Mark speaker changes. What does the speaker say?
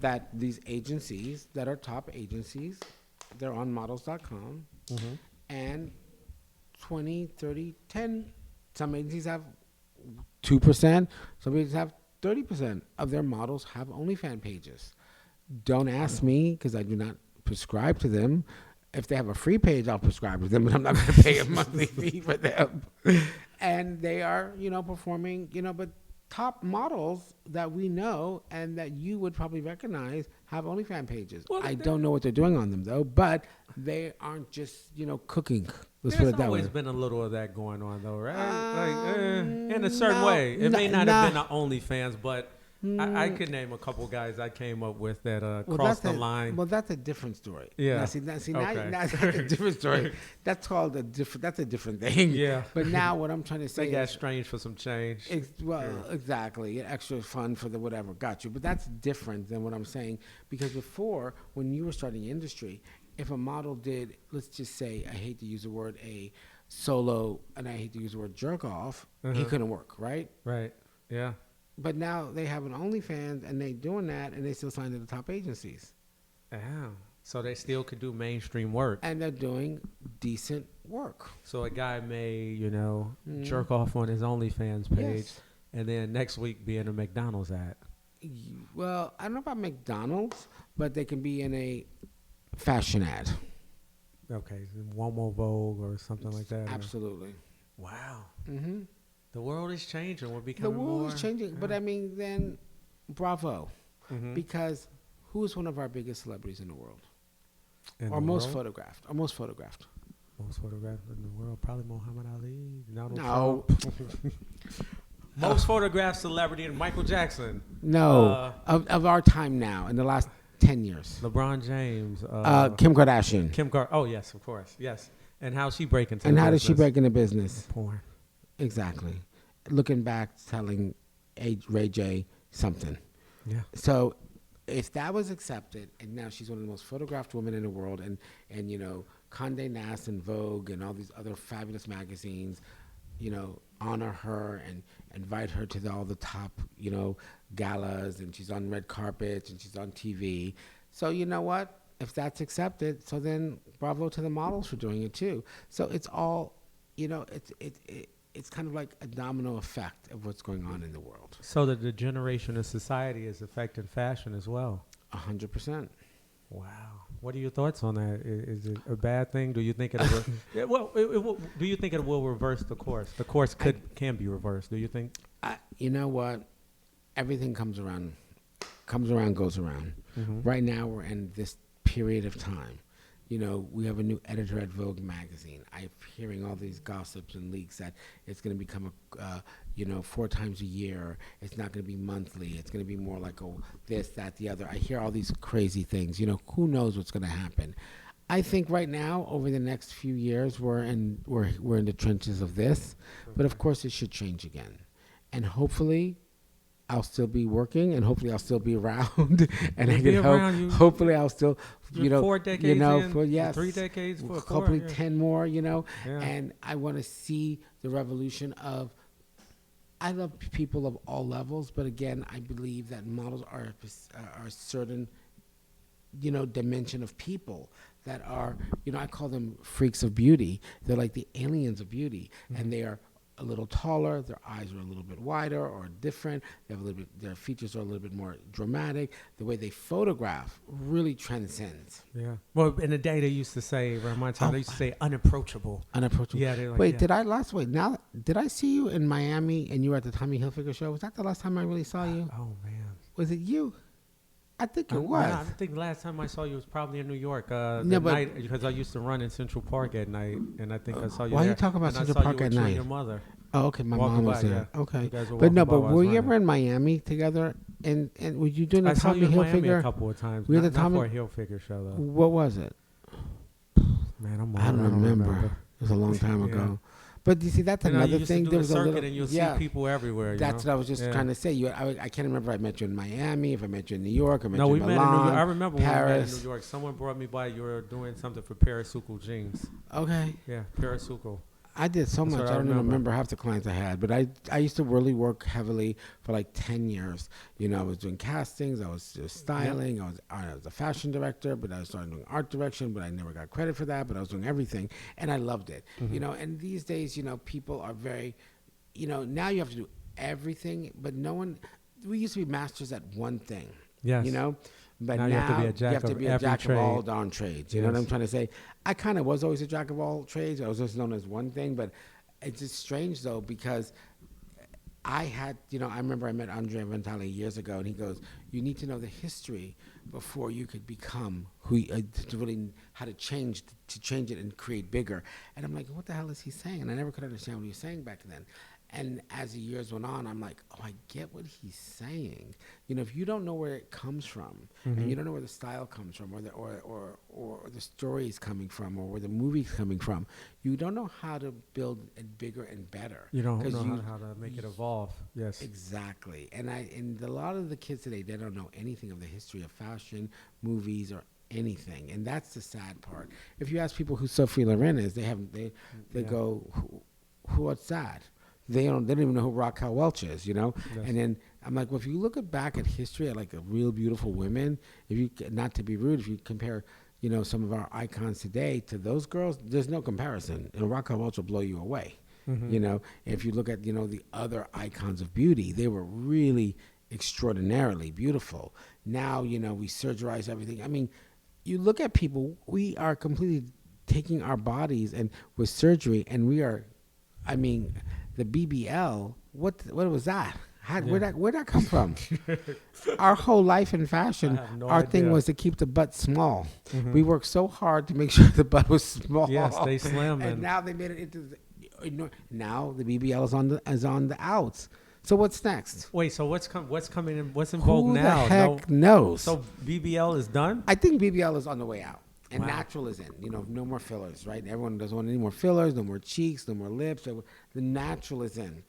Speaker 1: that these agencies that are top agencies, they're on models.com, and 20, 30, 10. Some agencies have 2%. Some agencies have 30% of their models have OnlyFans pages. Don't ask me because I do not prescribe to them. If they have a free page, I'll prescribe to them, but I'm not going to pay a monthly fee for them. And they are, performing, but top models that we know and that you would probably recognize have OnlyFans pages. Well, I don't know what they're doing on them, though, but they aren't just, cooking. Let's put it that way.
Speaker 2: There's always been a little of that going on, though, right? In a certain way. It may not have been an OnlyFans, but I could name a couple guys I came up with that crossed the line.
Speaker 1: Well, that's a different story.
Speaker 2: Yeah.
Speaker 1: Now that's a different story. That's called that's a different thing.
Speaker 2: Yeah.
Speaker 1: But now what I'm trying to say
Speaker 2: they got strange for some change.
Speaker 1: Exactly. Extra fun for the whatever. Got you. But that's different than what I'm saying, because before, when you were starting the industry, if a model did, let's just say, I hate to use the word a solo, and I hate to use the word jerk off, he couldn't work, right?
Speaker 2: Right. Yeah.
Speaker 1: But now they have an OnlyFans, and they doing that, and they still sign to the top agencies.
Speaker 2: Yeah. So they still could do mainstream work.
Speaker 1: And they're doing decent work.
Speaker 2: So a guy may, jerk off on his OnlyFans page, and then next week be in a McDonald's ad.
Speaker 1: Well, I don't know about McDonald's, but they can be in a fashion ad.
Speaker 2: Okay. One More Vogue or something like that.
Speaker 1: Absolutely.
Speaker 2: Wow. Mm-hmm. The world is changing. We're becoming more.
Speaker 1: The world is changing. Yeah. But I mean, then, bravo. Because who's one of our biggest celebrities in the world? Most photographed. Most photographed in
Speaker 2: the world? Probably Muhammad Ali, Donald Trump. Most photographed celebrity in Michael Jackson.
Speaker 1: No. Of our time now, in the last 10 years.
Speaker 2: LeBron James.
Speaker 1: Kim Kardashian.
Speaker 2: Oh, yes, of course. Yes. And how's she breaking into
Speaker 1: And how
Speaker 2: business?
Speaker 1: did she break into business?
Speaker 2: Porn.
Speaker 1: Exactly. Looking back, telling Ray J something.
Speaker 2: Yeah.
Speaker 1: So if that was accepted, and now she's one of the most photographed women in the world, and Condé Nast and Vogue and all these other fabulous magazines, honor her and invite her to all the top, galas, and she's on red carpets and she's on TV. So you know what? If that's accepted, so then bravo to the models for doing it too. So it's all, it's kind of like a domino effect of what's going on in the world.
Speaker 2: So that the generation of society is affecting fashion as well.
Speaker 1: 100%.
Speaker 2: Wow. What are your thoughts on that? Is it a bad thing? Do you think it will? Do you think it will reverse the course? The course can be reversed. Do you think?
Speaker 1: You know what? Everything comes around, goes around. Mm-hmm. Right now, we're in this period of time. We have a new editor at Vogue magazine. I'm hearing all these gossips and leaks that it's going to become 4 times a year. It's not going to be monthly. It's going to be more like this, that, the other. I hear all these crazy things. Who knows what's going to happen? I think right now, over the next few years, we're in the trenches of this. But of course, it should change again, and hopefully, I'll still be working, and hopefully I'll still be around, and I can hopefully I'll still,
Speaker 2: 4 decades in,
Speaker 1: for
Speaker 2: 3 decades,
Speaker 1: hopefully 10 more, and I want to see the revolution of. I love people of all levels, but again, I believe that models are a certain, dimension of people that are, I call them freaks of beauty. They're like the aliens of beauty, and they are a little taller, their eyes are a little bit wider or different, they have a little bit, their features are a little bit more dramatic. The way they photograph really transcends.
Speaker 2: Yeah. Well, in the day they used to say, around my time, they used to say unapproachable.
Speaker 1: Unapproachable.
Speaker 2: Yeah. Like,
Speaker 1: wait, did I see you in Miami and you were at the Tommy Hilfiger show? Was that the last time I really saw you?
Speaker 2: Oh, man.
Speaker 1: Was it you? I think it was.
Speaker 2: I think the last time I saw you was probably in New York. Night, because I used to run in Central Park at night, and I think I saw you.
Speaker 1: Why
Speaker 2: there.
Speaker 1: are you talking about Central Park at night?
Speaker 2: Your mother.
Speaker 1: Oh, okay, my mom was there.
Speaker 2: Yeah.
Speaker 1: Okay, but were you ever in Miami together? And were you doing the Tommy Hilfiger? I saw you in Miami
Speaker 2: a couple of times.
Speaker 1: We
Speaker 2: not for a Hilfiger show though.
Speaker 1: What was it?
Speaker 2: Man,
Speaker 1: I don't remember. It was a long time ago. But you see, that's another thing.
Speaker 2: There was a circuit, and you'll see people everywhere.
Speaker 1: That's what I was just trying to say. I can't remember. I met you in Miami. If I met you in New York, I met you in Milan,
Speaker 2: met in New York. I remember
Speaker 1: Paris.
Speaker 2: when we met in New York. Someone brought me by. You were doing something for Parasuco jeans.
Speaker 1: Okay.
Speaker 2: Yeah, Parasuco.
Speaker 1: I did so much. I don't even remember half the clients I had, but I used to really work heavily for like 10 years. You know, I was doing castings, I was just styling, I was a fashion director, but I was starting doing art direction, but I never got credit for that, but I was doing everything, and I loved it. You know, and these days, you know, people are very, you know, now you have to do everything, but we used to be masters at one thing. Yes. You know? But now you have to be a jack of all darn trades. You know what I'm trying to say? I kind of was always a jack of all trades. I was just known as one thing. But it's just strange, though, because I had, you know, I remember I met Andre Ventali years ago, and he goes, you need to know the history before you could become to really how to change it and create bigger. And I'm like, what the hell is he saying? And I never could understand what he was saying back then. And as the years went on, I'm like, oh, I get what he's saying. You know, if you don't know where it comes from, and you don't know where the style comes from, or the story is coming from, or where the movie's coming from, you don't know how to build it bigger and better.
Speaker 2: You don't know how to make it evolve. Yes,
Speaker 1: exactly. And a lot of the kids today, they don't know anything of the history of fashion, movies, or anything. And that's the sad part. If you ask people who Sophie Loren is, they go, what's that? They don't even know who Raquel Welch is, you know? Yes. And then I'm like, well, if you look back at history at like a real beautiful women, not to be rude, if you compare, you know, some of our icons today to those girls, there's no comparison. And Raquel Welch will blow you away, you know? And if you look at, you know, the other icons of beauty, they were really extraordinarily beautiful. Now, you know, we surgerize everything. I mean, you look at people, we are completely taking our bodies and with surgery, and we are, I mean, the BBL, what was that? Where'd that come from? Our whole life in fashion, our thing was to keep the butt small. We worked so hard to make sure the butt was small.
Speaker 2: Yes, they slim.
Speaker 1: And now they made it into now the BBL is on the outs. So what's next?
Speaker 2: Wait, so what's coming in? What's in vogue now?
Speaker 1: Who the heck knows?
Speaker 2: So BBL is done?
Speaker 1: I think BBL is on the way out. And natural is in, you know, no more fillers, right? Everyone doesn't want any more fillers, no more cheeks, no more lips. The natural is in.